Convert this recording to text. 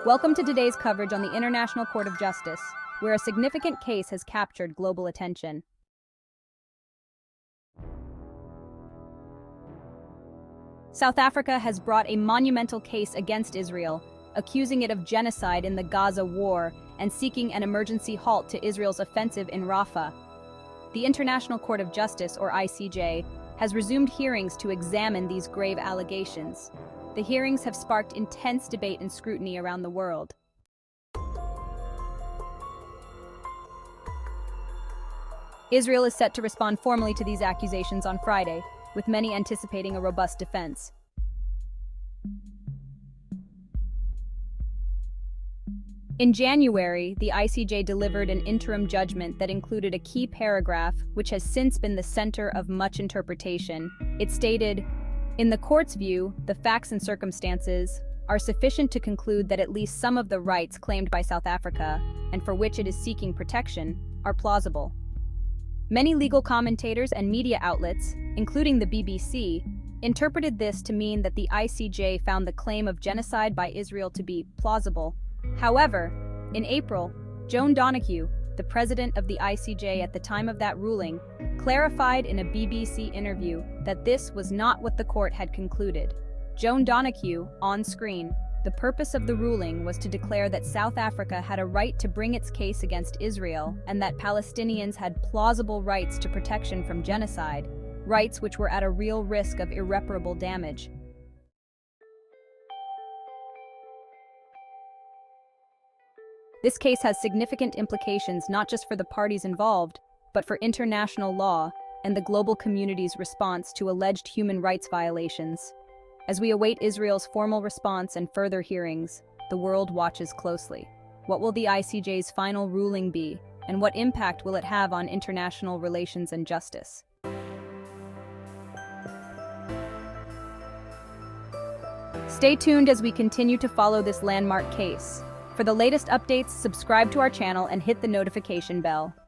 Welcome to today's coverage on the International Court of Justice, where a significant case has captured global attention. South Africa has brought a monumental case against Israel, accusing it of genocide in the Gaza war and seeking an emergency halt to Israel's offensive in Rafah. The International Court of Justice, or ICJ, has resumed hearings to examine these grave allegations. The hearings have sparked intense debate and scrutiny around the world. Israel is set to respond formally to these accusations on Friday, with many anticipating a robust defense. In January, the ICJ delivered an interim judgment that included a key paragraph which has since been the center of much interpretation. It stated, "In the court's view, the facts and circumstances are sufficient to conclude that at least some of the rights claimed by South Africa, and for which it is seeking protection, are plausible." Many legal commentators and media outlets, including the BBC, interpreted this to mean that the ICJ found the claim of genocide by Israel to be plausible. However, in April, Joan Donoghue, the president of the ICJ at the time of that ruling, clarified in a BBC interview that this was not what the court had concluded. Joan Donoghue, on screen, the purpose of the ruling was to declare that South Africa had a right to bring its case against Israel and that Palestinians had plausible rights to protection from genocide, rights which were at a real risk of irreparable damage. This case has significant implications not just for the parties involved, but for international law and the global community's response to alleged human rights violations. As we await Israel's formal response and further hearings, the world watches closely. What will the ICJ's final ruling be, and what impact will it have on international relations and justice? Stay tuned as we continue to follow this landmark case. For the latest updates, subscribe to our channel and hit the notification bell.